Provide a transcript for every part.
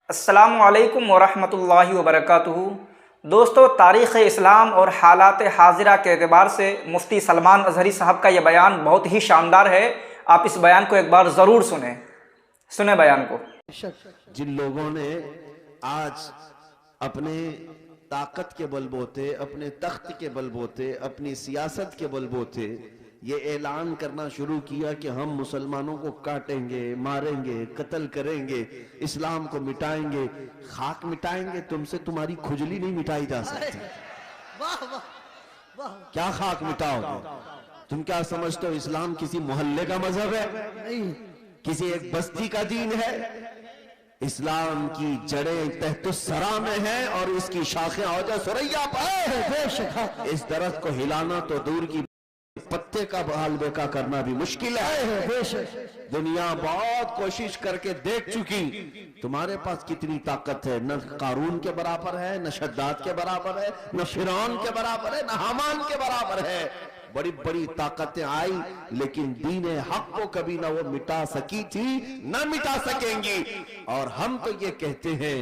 السلام علیکم ورحمۃ اللہ وبرکاتہ۔ دوستو، تاریخ اسلام اور حالات حاضرہ کے اعتبار سے مفتی سلمان اظہری صاحب کا یہ بیان بہت ہی شاندار ہے۔ آپ اس بیان کو ایک بار ضرور سنیں بیان کو۔ جن لوگوں نے آج اپنے طاقت کے بل بوتے، اپنے تخت کے بل بوتے، اپنی سیاست کے بل بوتے یہ اعلان کرنا شروع کیا کہ ہم مسلمانوں کو کاٹیں گے، ماریں گے، قتل کریں گے، اسلام کو مٹائیں گے، خاک مٹائیں گے، تم سے تمہاری کھجلی نہیں مٹائی جا سکتی۔ کیا خاک مٹاؤ گے؟ تم کیا سمجھتے ہو اسلام کسی محلے کا مذہب ہے؟ نہیں، کسی ایک بستی کا دین ہے؟ اسلام کی جڑیں تحت الثری میں ہیں اور اس کی شاخیں اوجہ ثریا پر۔ اس درخت کو ہلانا تو دور کی پتے کا بحال بیکا کرنا بھی مشکل ہے۔ دنیا بہت کوشش کر کے دیکھ چکی تمہارے پاس کتنی طاقت ہے، نہ قارون کے برابر ہے، نہ شداد کے برابر ہے، نہ فرعون کے برابر ہے، نہ حامان کے برابر ہے۔ بڑی بڑی طاقتیں آئی لیکن دین حق کو کبھی نہ وہ مٹا سکی تھی، نہ مٹا سکیں گی۔ اور ہم تو یہ کہتے ہیں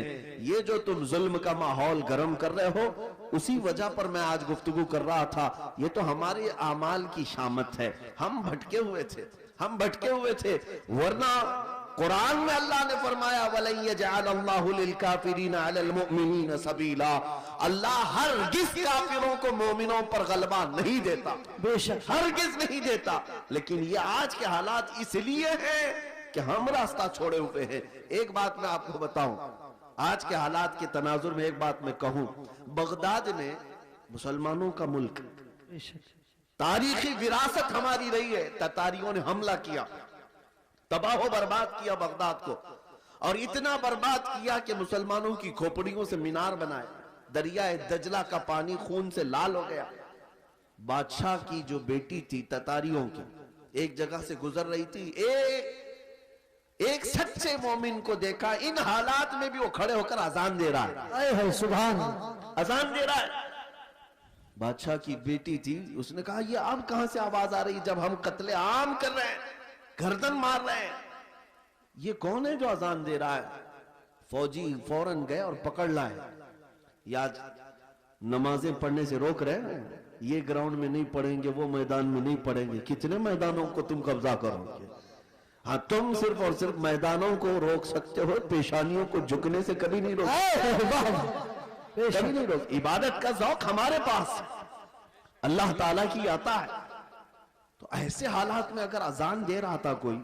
یہ جو تم ظلم کا ماحول گرم کر رہے ہو، اسی وجہ پر میں آج گفتگو کر رہا تھا، یہ تو ہمارے اعمال کی شامت ہے۔ ہم بھٹکے ہوئے تھے، ورنہ قرآن میں اللہ نے فرمایا وَلَن يَجْعَلَ اللَّهُ لِلْكَافِرِينَ عَلَى الْمُؤْمِنِينَ سَبِيلًا، اللہ ہرگز کافروں کو مومنوں پر غلبہ نہیں دیتا، ہرگز نہیں دیتا۔ لیکن یہ آج کے حالات اس لیے ہیں کہ ہم راستہ چھوڑے ہوئے ہیں۔ ایک بات میں آپ کو بتاؤں، آج کے حالات کے تناظر میں ایک بات میں کہوں، بغداد میں مسلمانوں کا ملک، تاریخی وراثت ہماری رہی ہے، تتاریوں نے حملہ کیا، تباہ و برباد کیا بغداد کو، اور اتنا برباد کیا کہ مسلمانوں کی کھوپڑیوں سے مینار بنائے، دریائے دجلہ کا پانی خون سے لال ہو گیا۔ بادشاہ کی جو بیٹی تھی تتاریوں کی، ایک جگہ سے گزر رہی تھی، ایک سچے مومن کو دیکھا، ان حالات میں بھی وہ کھڑے ہو کر اذان دے رہا ہے، سبحان اذان دے رہا ہے۔ بادشاہ کی بیٹی تھی، اس نے کہا یہ اب کہاں سے آواز آ رہی جب ہم قتل عام کر رہے ہیں، گردن مار رہے ہیں، یہ کون ہے جو اذان دے رہا ہے؟ فوجی فوراً گئے اور پکڑ لائے۔ یا نمازیں پڑھنے سے روک رہے ہیں، یہ گراؤنڈ میں نہیں پڑھیں گے، وہ میدان میں نہیں پڑھیں گے، کتنے میدانوں کو تم قبضہ کرو گے؟ ہاں، تم صرف اور صرف میدانوں کو روک سکتے ہو، پیشانیوں کو جھکنے سے کبھی نہیں روک۔ عبادت کا ذوق ہمارے پاس اللہ تعالیٰ کی آتا ہے۔ تو ایسے حالات میں اگر اذان دے رہا تھا کوئی،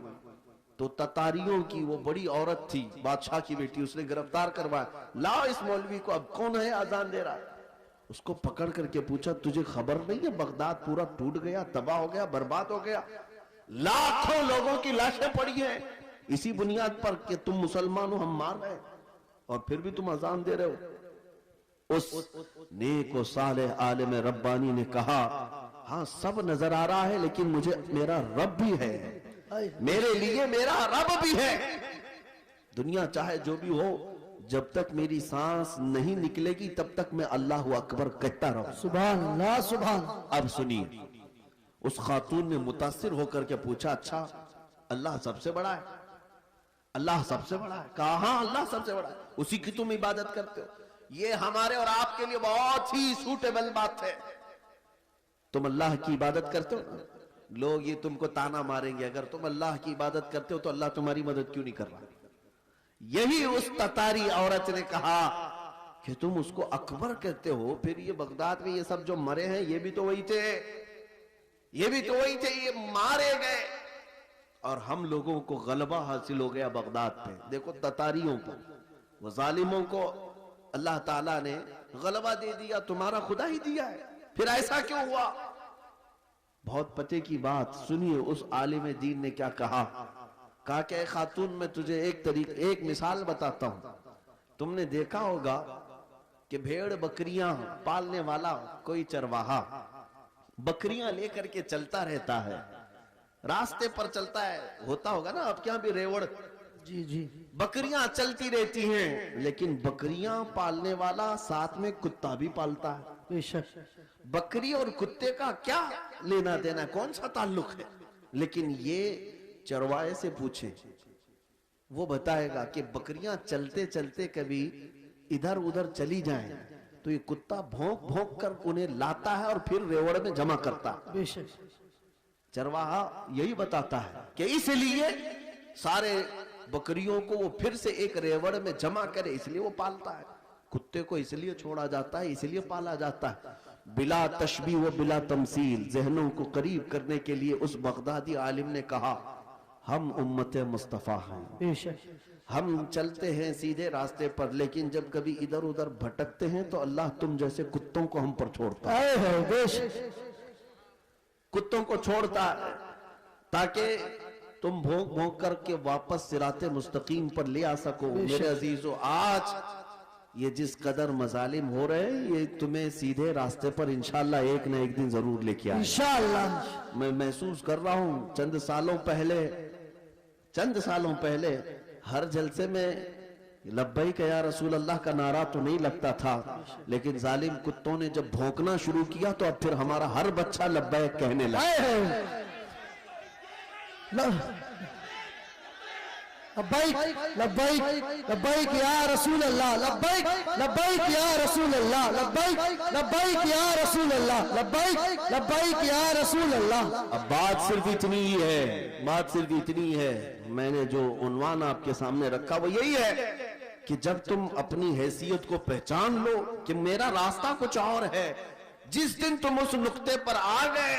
تو تتاریوں کی وہ بڑی عورت تھی، بادشاہ کی بیٹی، اس نے گرفتار کروایا، لاؤ اس مولوی کو، اب کون ہے اذان دے رہا ہے؟ اس کو پکڑ کر کے پوچھا تجھے خبر نہیں ہے بغداد پورا ٹوٹ گیا، تباہ ہو گیا، برباد ہو گیا، لاکھوں لوگوں کی لاشیں پڑی ہیں اسی بنیاد پر کہ تم مسلمان ہو، ہم مار رہے ہیں، اور پھر بھی تم اذان دے رہے ہو۔ اس نیک و صالح عالم ربانی نے کہا ہاں سب نظر آ رہا ہے لیکن مجھے میرا رب بھی ہے، میرے لیے میرا رب بھی ہے۔ دنیا چاہے جو بھی ہو، جب تک میری سانس نہیں نکلے گی تب تک میں اللہ اکبر کہتا رہوں۔ سبحان اللہ، سبحان۔ اب سنیے، اس خاتون نے متاثر ہو کر کے پوچھا اچھا اللہ سب سے بڑا ہے؟ اللہ سب سے بڑا ہے؟ کہا ہاں اللہ سب سے بڑا ہے، اسی کی تم عبادت کرتے ہو۔ یہ ہمارے اور آپ کے لیے بہت ہی سوٹیبل بات ہے۔ تم اللہ کی عبادت کرتے ہو، لوگ یہ تم کو تانا ماریں گے اگر تم اللہ کی عبادت کرتے ہو تو اللہ تمہاری مدد کیوں نہیں کر رہا؟ یہی اس تتاری عورت نے کہا کہ تم اس کو اکبر کہتے ہو، پھر یہ بغداد میں یہ سب جو مرے ہیں یہ بھی تو وہی تھے، یہ مارے گئے، اور ہم لوگوں کو غلبہ حاصل ہو گیا بغداد پہ۔ دیکھو تتاریوں پر، وہ ظالموں کو اللہ تعالیٰ نے غلبہ دے دیا، تمہارا خدا ہی دیا ہے، پھر ایسا کیوں ہوا؟ بہت پتے کی بات سنیے، اس عالم دین نے کیا کہا کہ اے خاتون میں تجھے ایک مثال بتاتا ہوں۔ تم نے دیکھا ہوگا کہ بھیڑ بکریاں پالنے والا کوئی چرواہا بکریاں لے کر کے چلتا رہتا ہے، راستے پر چلتا ہے، ہوتا ہوگا نا آپ کے یہاں بھی ریوڑ، جی بکریاں چلتی رہتی ہیں، لیکن بکریاں پالنے والا ساتھ میں کتا بھی پالتا ہے۔ بے شک۔ بکری اور کتے کا کیا لینا دینا، کون سا تعلق ہے؟ لیکن یہ چرواہے سے پوچھیں، وہ بتائے گا کہ بکریاں چلتے چلتے کبھی ادھر ادھر چلی جائیں تو یہ کتا بھونک بھونک کر انہیں لاتا ہے اور پھر ریوڑ میں جمع کرتا ہے. بے شک. چرواہا یہی بتاتا ہے کہ اس لیے سارے بکریوں کو وہ پھر سے ایک ریوڑ میں جمع کرے، اس لیے وہ پالتا ہے. کتے کو اس لیے چھوڑا جاتا ہے، اس لیے پالا جاتا ہے. بلا تشبیہ و بلا تمثیل، ذہنوں کو قریب کرنے کے لیے اس بغدادی عالم نے کہا ہم امت مصطفیٰ ہیں، بے شک. ہم چلتے ہیں سیدھے راستے پر، لیکن جب کبھی ادھر ادھر بھٹکتے ہیں تو اللہ تم جیسے کتوں کو ہم پر چھوڑتا ہے. اے ہے بے شک. کتوں کو چھوڑتا ہے تاکہ تم بھونک بھونک کر کے واپس صراط مستقیم پر لے آ سکو. میرے عزیزو، آج یہ جس قدر مظالم ہو رہے ہیں یہ تمہیں سیدھے راستے پر انشاءاللہ ایک نہ ایک دن ضرور لے کے آئے. انشاءاللہ. میں محسوس کر رہا ہوں چند سالوں پہلے ہر جلسے میں لبیک یا رسول اللہ کا نعرہ تو نہیں لگتا تھا، لیکن ظالم کتوں نے جب بھونکنا شروع کیا تو اب پھر ہمارا ہر بچہ لبیک کہنے لگا. اے ہے. لبیک لبیک لبیک یا رسول اللہ، لبیک لبیک یا رسول اللہ، لبیک لبیک یا رسول اللہ، لبیک لبیک یا رسول اللہ. اب بات صرف اتنی ہے، میں نے جو عنوان آپ کے سامنے رکھا وہ یہی ہے کہ جب تم اپنی حیثیت کو پہچان لو کہ میرا راستہ کچھ اور ہے، جس دن تم اس نقطے پر آ گئے،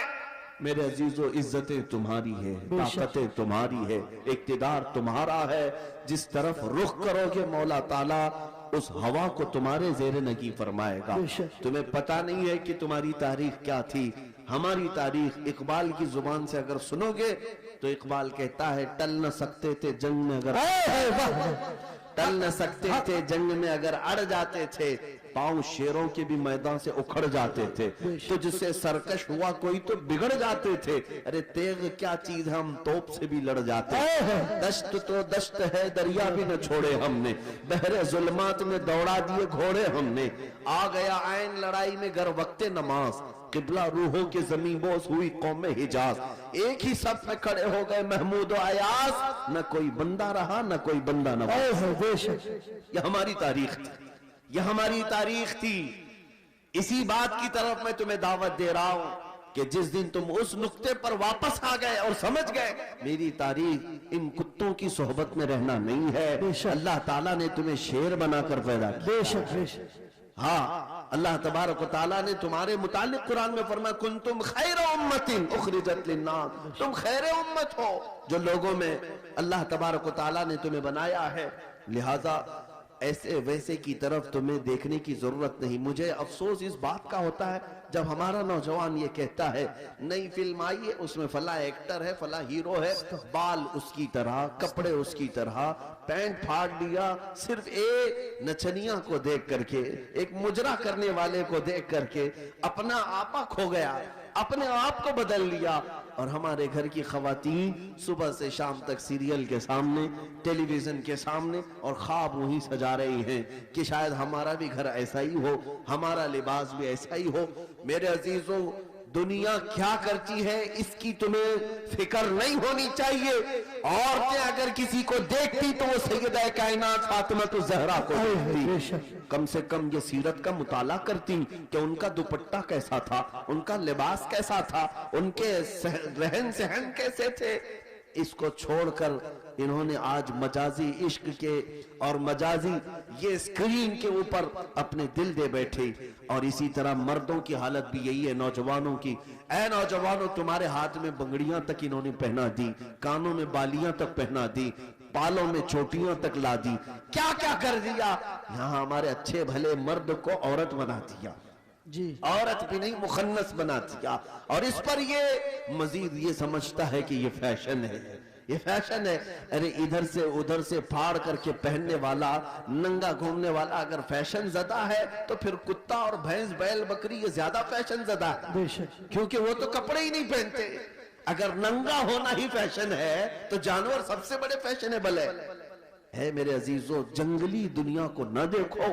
میرے عزیزو، عزتیں تمہاری ہے، طاقتیں تمہاری ہے، اقتدار تمہارا ہے. جس طرف رخ کرو گے مولا تعالیٰ اس ہوا کو تمہارے زیر نگی فرمائے گا. تمہیں پتہ نہیں ہے کہ تمہاری تاریخ کیا تھی. ہماری تاریخ اقبال کی زبان سے اگر سنو گے تو اقبال کہتا ہے ٹل نہ سکتے تھے جنگ میں اگر ٹل نہ سکتے تھے جنگ میں اگر اڑ جاتے تھے، پاؤں شیروں کے بھی میدان سے اکھڑ جاتے تھے، تو جس سے سرکش ہوا کوئی تو بگڑ جاتے تھے. ارے تیغ کیا چیز ہے، ہم توپ سے بھی لڑ جاتے. دشت تو دشت ہے، دریا بھی نہ چھوڑے ہم نے، بحر ظلمات میں دوڑا دیے گھوڑے ہم نے. آ گیا عین لڑائی میں گر وقت نماز، قبلہ روحوں کے زمین بوس ہوئی قوم حجاز. ایک ہی صف میں کھڑے ہو گئے محمود و ایاز، نہ کوئی بندہ رہا نہ کوئی بندہ نواز. یہ ہماری تاریخ تھی. اسی بات کی طرف میں تمہیں دعوت دے رہا ہوں کہ جس دن تم اس نقطے پر واپس آ گئے اور سمجھ گئے میری تاریخ ان کتوں کی صحبت میں رہنا نہیں ہے. اللہ تعالیٰ نے تمہیں شیر بنا کر پیدا کیا. ہاں، اللہ تبارک و تعالیٰ نے تمہارے متعلق قرآن میں فرمایا کنتم خیر امت اخرجت للناس، تم خیر امت ہو جو لوگوں میں اللہ تبارک و تعالیٰ نے تمہیں بنایا ہے. لہٰذا ایسے ویسے کی طرف تمہیں دیکھنے کی ضرورت نہیں. مجھے افسوس اس بات کا ہوتا ہے جب ہمارا نوجوان یہ کہتا ہے نئی فلم آئی ہے اس میں فلاں ایکٹر ہے، فلاں ہیرو ہے، بال اس کی طرح، کپڑے اس کی طرح، پینٹ پھاڑ لیا صرف ایک نچنیاں کو دیکھ کر کے، ایک مجرا کرنے والے کو دیکھ کر کے اپنا آپا کھو گیا، اپنے آپ کو بدل لیا. اور ہمارے گھر کی خواتین صبح سے شام تک سیریل کے سامنے، ٹیلی ویژن کے سامنے، اور خواب وہی سجا رہی ہیں کہ شاید ہمارا بھی گھر ایسا ہی ہو، ہمارا لباس بھی ایسا ہی ہو. میرے عزیزوں، دنیا کیا کرتی ہے اس کی تمہیں فکر نہیں ہونی چاہیے. عورتیں اگر کسی کو دیکھتی تو وہ سیدہ کائنات فاطمہ الزہرا کو دیکھتی، کم سے کم یہ سیرت کا مطالعہ کرتی کہ ان کا دوپٹہ کیسا تھا، ان کا لباس کیسا تھا، ان کے رہن سہن کیسے تھے. اس کو چھوڑ کر انہوں نے آج مجازی عشق کے اور مجازی یہ اسکرین کے اوپر اپنے دل دے بیٹھے. اور اسی طرح مردوں کی حالت بھی یہی ہے، نوجوانوں کی. اے نوجوانوں، تمہارے ہاتھ میں بنگڑیاں تک انہوں نے پہنا دی، کانوں میں بالیاں تک پہنا دی، بالوں میں چوٹیاں تک لا دی. کیا کیا کر دیا. یہاں ہمارے اچھے بھلے مرد کو عورت بنا دیا، جی عورت بھی نہیں مخنث بنا دیا. اور اس پر یہ مزید یہ سمجھتا ہے کہ یہ فیشن ہے، یہ فیشن ہے. ارے ادھر سے ادھر سے پھاڑ کر کے پہننے والا، ننگا گھومنے والا اگر فیشن زدہ ہے تو پھر کتا اور بھینس بیل بکری یہ زیادہ فیشن زدہ ہے، کیونکہ وہ تو کپڑے ہی نہیں پہنتے. اگر ننگا ہونا ہی فیشن ہے تو جانور سب سے بڑے فیشنیبل ہے. میرے عزیزو، جنگلی دنیا کو نہ دیکھو،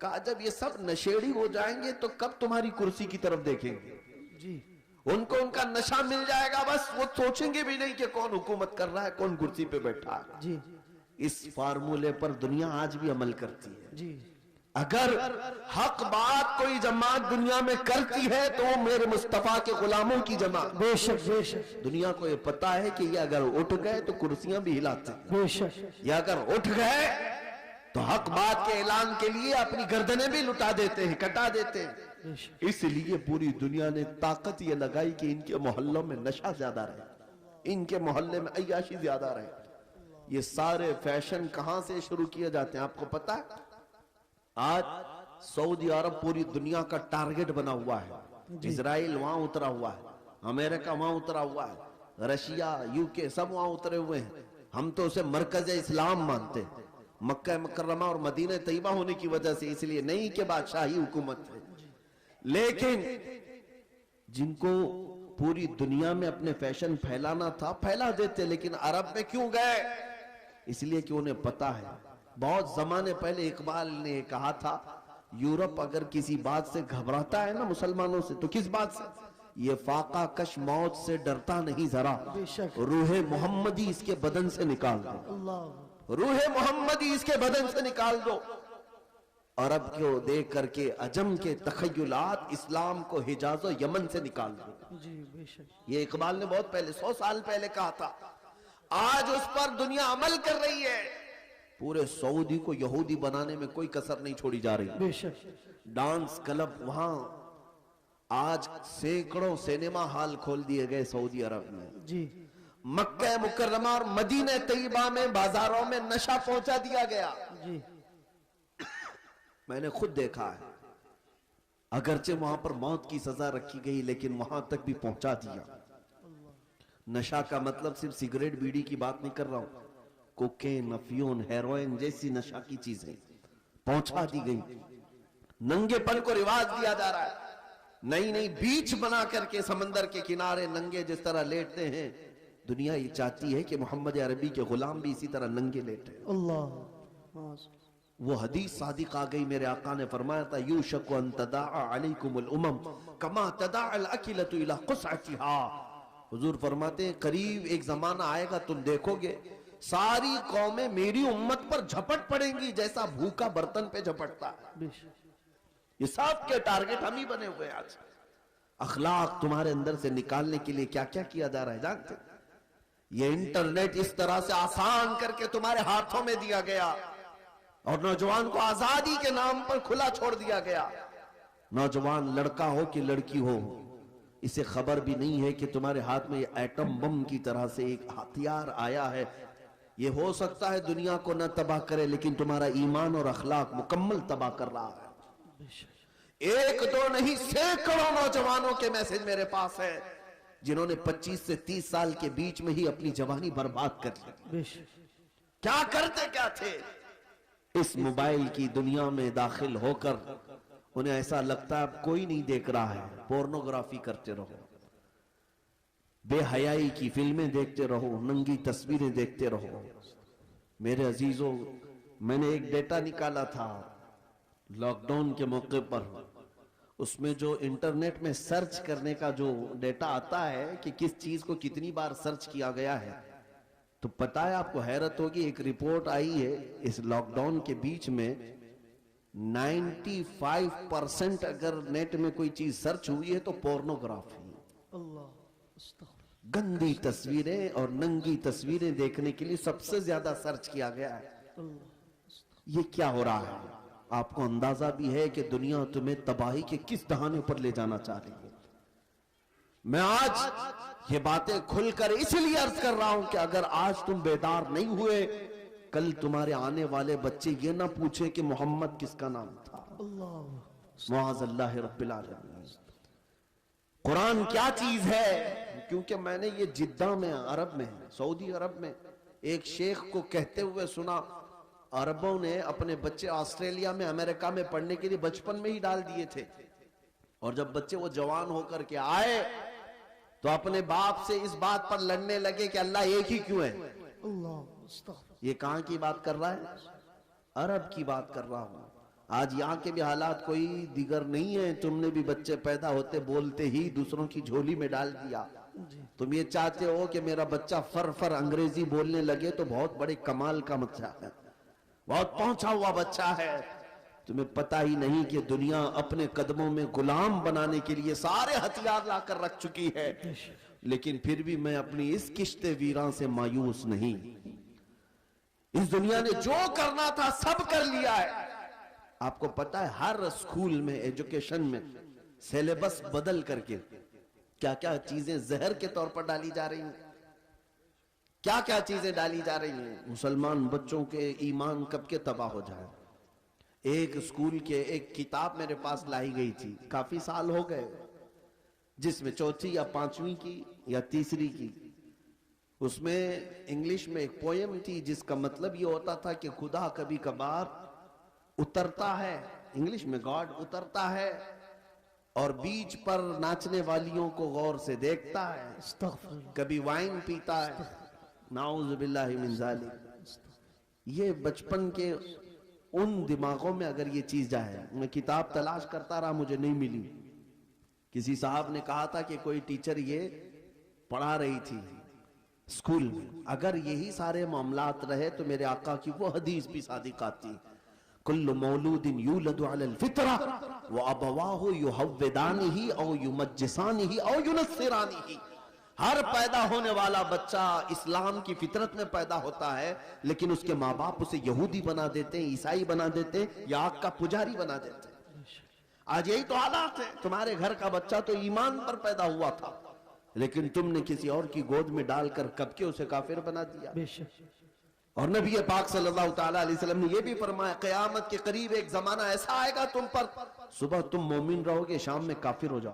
کہا جب یہ سب نشیڑی ہو جائیں گے تو کب تمہاری کرسی کی طرف دیکھیں گے؟ جی ان کو ان کا نشہ مل جائے گا، بس وہ سوچیں گے بھی نہیں کہ کون حکومت کر رہا ہے، کون کرسی پہ بیٹھا ہے۔ جی اس فارمولے پر دنیا آج بھی عمل کرتی ہے۔ جی اگر حق بات کوئی جماعت دنیا میں کرتی ہے تو وہ میرے مصطفیٰ کے غلاموں کی جماعت۔ بے شک بے شک دنیا کو یہ پتا ہے کہ یہ اگر اٹھ گئے تو کرسیاں بھی ہلاتے ہیں، بے شک یہ اگر اٹھ گئے تو حق بات کے اعلان کے لیے اپنی گردنیں بھی لٹا دیتے ہیں، کٹا دیتے ہیں۔ بے شک اس لیے پوری دنیا نے طاقت یہ لگائی کہ ان کے محلوں میں نشہ زیادہ رہے، ان کے محلے میں عیاشی زیادہ رہے۔ یہ سارے فیشن کہاں سے شروع کیے جاتے ہیں آپ کو پتا ہے؟ آج سعودی عرب پوری دنیا کا ٹارگٹ بنا ہوا ہے، اسرائیل وہاں اترا ہوا ہے، امریکہ وہاں اترا ہوا ہے، رشیا، UK سب وہاں اترے ہوئے ہیں۔ ہم تو اسے مرکز اسلام مانتے ہیں، مکہ مکرمہ اور مدینہ طیبہ ہونے کی وجہ سے، اس لیے نہیں کہ بادشاہی حکومت ہے، لیکن جن کو پوری دنیا میں اپنے فیشن پھیلانا تھا پھیلا دیتے، لیکن عرب میں کیوں گئے؟ اس لیے کہ انہیں پتا ہے۔ بہت زمانے پہلے اقبال نے کہا تھا، یورپ اگر کسی بات سے گھبراتا ہے نا مسلمانوں سے، تو کس بات سے؟ یہ فاقہ کش موت سے ڈرتا نہیں ذرا، بے شک روح محمدی اس کے بدن سے نکال دو، اللہ روح محمدی اس کے بدن سے نکال دو۔ عرب کو دیکھ کر کے عجم کے تخیلات اسلام کو حجاز و یمن سے نکال دو۔ جی بے شک یہ اقبال نے بہت پہلے 100 سال پہلے کہا تھا، آج اس پر دنیا عمل کر رہی ہے۔ پورے سعودی کو یہودی بنانے میں کوئی کسر نہیں چھوڑی جا رہی۔ بے شک ڈانس کلب وہاں آج سینکڑوں سینما ہال کھول دیے گئے سعودی عرب میں۔ جی مکہ مکرمہ اور مدینہ طیبہ میں بازاروں میں نشہ پہنچا دیا گیا۔ جی میں نے خود دیکھا ہے، اگرچہ وہاں پر موت کی سزا رکھی گئی لیکن وہاں تک بھی پہنچا دیا۔ نشہ کا مطلب صرف سگریٹ بیڑی کی بات نہیں کر رہا ہوں، کوکین، افیون، ہیروئن جیسی نشہ کی چیزیں پہنچا دی گئی۔ ننگے پن کو رواج دیا جا رہا ہے، نئی نئی بیچ بنا کر کے سمندر کے کنارے ننگے جس طرح لیٹتے ہیں، دنیا یہ چاہتی ہے کہ محمد عربی کے غلام بھی اسی طرح ننگے لیٹے۔ اللہ وہ حدیث صادق آ گئی، میرے آقا نے فرمایا تھا، یوشک ان تداعى علیکم الامم کما تداعى الاکلۃ الی قصعتها۔ حضور فرماتے ہیں قریب ایک زمانہ آئے گا، تم دیکھو گے ساری قومیں میری امت پر جھپٹ پڑیں گی جیسا بھوکا برتن پہ جھپٹتا ہے۔ بے شک یہ سب کے ٹارگٹ ہم ہی بنے ہوئے آج۔ اخلاق تمہارے اندر سے نکالنے کے لیے کیا کیا کیا جا رہا ہے جانتے؟ یہ انٹرنیٹ اس طرح سے آسان کر کے تمہارے ہاتھوں میں دیا گیا اور نوجوان کو آزادی کے نام پر کھلا چھوڑ دیا گیا۔ نوجوان لڑکا ہو کہ لڑکی ہو، اسے خبر بھی نہیں ہے کہ تمہارے ہاتھ میں یہ ایٹم بم کی طرح سے ایک ہتھیار آیا ہے۔ یہ ہو سکتا ہے دنیا کو نہ تباہ کرے لیکن تمہارا ایمان اور اخلاق مکمل تباہ کر رہا ہے۔ بے شک ایک دو نہیں، سینکڑوں نوجوانوں کے میسج میرے پاس ہے جنہوں نے 25 سے 30 سال کے بیچ میں ہی اپنی جوانی برباد کر لی۔ بے شک کیا کرتے کیا تھے؟ اس موبائل کی دنیا میں داخل ہو کر انہیں ایسا لگتا ہے اب کوئی نہیں دیکھ رہا ہے، پورنوگرافی کرتے رہو، بے حیائی کی فلمیں دیکھتے رہو، ننگی تصویریں دیکھتے رہو۔ میرے عزیزوں، میں نے ایک ڈیٹا نکالا تھا لاک ڈاؤن کے موقع پر، اس میں جو انٹرنیٹ میں سرچ کرنے کا جو ڈیٹا آتا ہے کہ کس چیز کو کتنی بار سرچ کیا گیا ہے، تو پتہ ہے آپ کو حیرت ہوگی، ایک رپورٹ آئی ہے اس لاک ڈاؤن کے بیچ میں 95% اگر نیٹ میں کوئی چیز سرچ ہوئی ہے تو پورنوگرافی، اللہ استغفر گندی تصویریں اور ننگی تصویریں دیکھنے کے لیے سب سے زیادہ سرچ کیا گیا ہے۔ اللہ یہ کیا ہو رہا ہے؟ آپ کو اندازہ بھی ہے کہ دنیا تمہیں تباہی کے کس دہانے پر لے جانا چاہ رہی ہے۔ میں آج یہ باتیں کھل کر اس لیے عرض کر رہا ہوں کہ اگر آج تم بیدار نہیں ہوئے، کل تمہارے آنے والے بچے یہ نہ پوچھیں کہ محمد کس کا نام تھا۔ اللہ معاذ اللہ رب العالمین۔ قرآن کیا چیز ہے؟ کیونکہ میں نے یہ جدہ میں، عرب میں، سعودی عرب میں ایک شیخ کو کہتے ہوئے سنا، عربوں نے اپنے بچے آسٹریلیا میں، امریکہ میں پڑھنے کے لیے بچپن میں ہی ڈال دیے تھے، اور جب بچے وہ جوان ہو کر کے آئے تو اپنے باپ سے اس بات پر لڑنے لگے کہ اللہ ایک ہی کیوں ہے۔ اللہ استغفر یہ کہاں کی بات کر رہا ہے؟ عرب کی بات کر رہا ہوں۔ آج یہاں کے بھی حالات کوئی دیگر نہیں ہیں. تم نے بھی بچے پیدا ہوتے بولتے ہی دوسروں کی جھولی میں ڈال دیا. تم یہ چاہتے ہو کہ میرا بچہ فر انگریزی بولنے لگے تو بہت بڑے کمال کا بچہ ہے, بہت پہنچا ہوا بچہ ہے. تمہیں پتہ ہی نہیں کہ دنیا اپنے قدموں میں غلام بنانے کے لیے سارے ہتھیار لا کر رکھ چکی ہے. لیکن پھر بھی میں اپنی اس کشت ویراں سے مایوس نہیں. اس دنیا نے جو کرنا تھا سب کر لیا ہے. آپ کو پتہ ہے ہر اسکول میں ایجوکیشن میں سیلیبس بدل کر کے کیا کیا چیزیں زہر کے طور پر ڈالی جا رہی ہیں, کیا کیا چیزیں ڈالی جا رہی ہیں. مسلمان بچوں کے ایمان کب کے تباہ ہو جائے. ایک اسکول کے ایک کتاب میرے پاس لائی گئی تھی, کافی سال ہو گئے, جس میں چوتھی یا پانچویں کی یا تیسری کی, اس میں انگلش میں ایک پویم تھی جس کا مطلب یہ ہوتا تھا کہ خدا کبھی کبھار اترتا ہے, انگلش میں گاڈ اترتا ہے اور بیچ پر ناچنے والیوں کو غور سے دیکھتا ہے, کبھی وائن پیتا ہے. نعوذ باللہ من ذالک. یہ بچپن کے ان دماغوں میں اگر یہ چیز جائے. میں کتاب تلاش کرتا رہا, مجھے نہیں ملی. کسی صاحب نے کہا تھا کہ کوئی ٹیچر یہ پڑھا رہی تھی اسکول میں, اگر یہی سارے معاملات رہے تو میرے آقا کی وہ حدیث بھی صادق آتی, کل مولود یولد علی الفطرہ وابواہ یحودانہ او یمجسانہ او ینصرانہ. ہر پیدا ہونے والا بچہ اسلام کی فطرت میں پیدا ہوتا ہے, لیکن اس کے ماں باپ اسے یہودی بنا دیتے ہیں, عیسائی بنا دیتے ہیں, یا آگ کا پجاری بنا دیتے ہیں. آج یہی تو حالات ہے. تمہارے گھر کا بچہ تو ایمان پر پیدا ہوا تھا, لیکن تم نے کسی اور کی گود میں ڈال کر کب کے اسے کافر بنا دیا. اور نبی پاک صلی اللہ تعالیٰ علیہ وسلم نے یہ بھی فرمایا, قیامت کے قریب ایک زمانہ ایسا آئے گا تم پر, صبح تم مومن رہو گے, شام میں کافر ہو جاؤ.